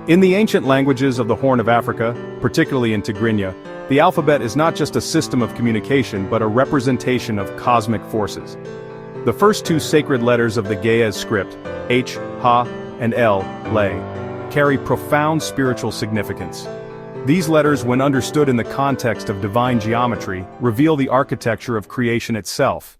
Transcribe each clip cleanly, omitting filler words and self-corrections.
In the ancient languages of the Horn of Africa, particularly in Tigrinya, the alphabet is not just a system of communication but a representation of cosmic forces. The first two sacred letters of the Ge'ez script, H, Ha, and L, Lay, carry profound spiritual significance. These letters, when understood in the context of divine geometry, reveal the architecture of creation itself.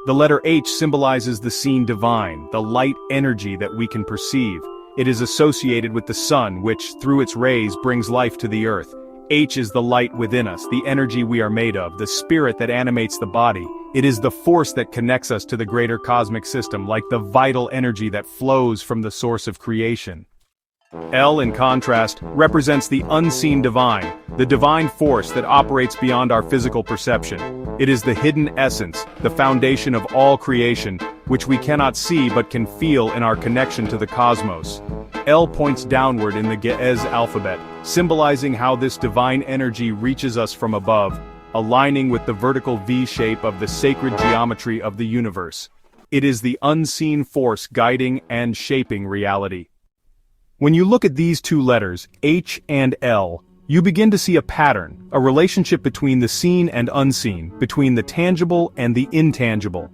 The letter H symbolizes the seen divine, the light energy that we can perceive. It is associated with the sun, which, through its rays, brings life to the earth. H is the light within us, the energy we are made of, the spirit that animates the body. It is the force that connects us to the greater cosmic system, like the vital energy that flows from the source of creation. L, in contrast, represents the unseen divine, the divine force that operates beyond our physical perception. It is the hidden essence, the foundation of all creation, which we cannot see but can feel in our connection to the cosmos. L points downward in the Ge'ez alphabet, symbolizing how this divine energy reaches us from above, aligning with the vertical V shape of the sacred geometry of the universe. It is the unseen force guiding and shaping reality. When you look at these two letters, H and L, you begin to see a pattern, a relationship between the seen and unseen, between the tangible and the intangible.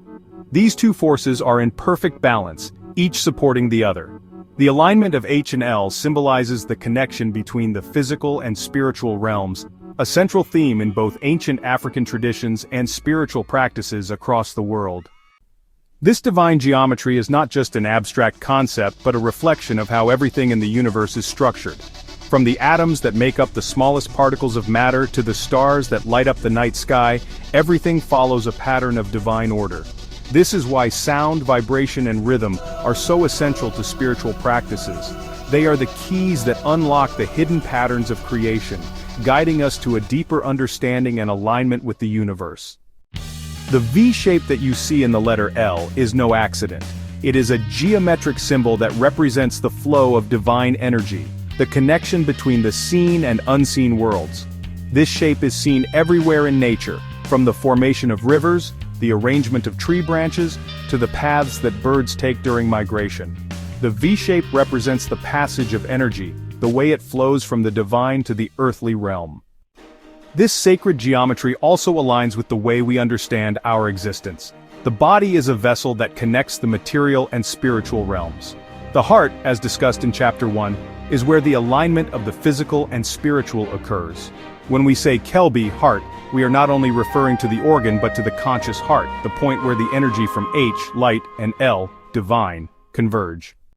These two forces are in perfect balance, each supporting the other. The alignment of H and L symbolizes the connection between the physical and spiritual realms, a central theme in both ancient African traditions and spiritual practices across the world. This divine geometry is not just an abstract concept but a reflection of how everything in the universe is structured. From the atoms that make up the smallest particles of matter to the stars that light up the night sky, everything follows a pattern of divine order. This is why sound, vibration, and rhythm are so essential to spiritual practices. They are the keys that unlock the hidden patterns of creation, guiding us to a deeper understanding and alignment with the universe. The V shape that you see in the letter L is no accident. It is a geometric symbol that represents the flow of divine energy, the connection between the seen and unseen worlds. This shape is seen everywhere in nature, from the formation of rivers, the arrangement of tree branches, to the paths that birds take during migration. The V shape represents the passage of energy, the way it flows from the divine to the earthly realm. This sacred geometry also aligns with the way we understand our existence. The body is a vessel that connects the material and spiritual realms. The heart, as discussed in Chapter 1, is where the alignment of the physical and spiritual occurs. When we say Kelbi, heart, we are not only referring to the organ but to the conscious heart, the point where the energy from H, light, and L, divine, converge.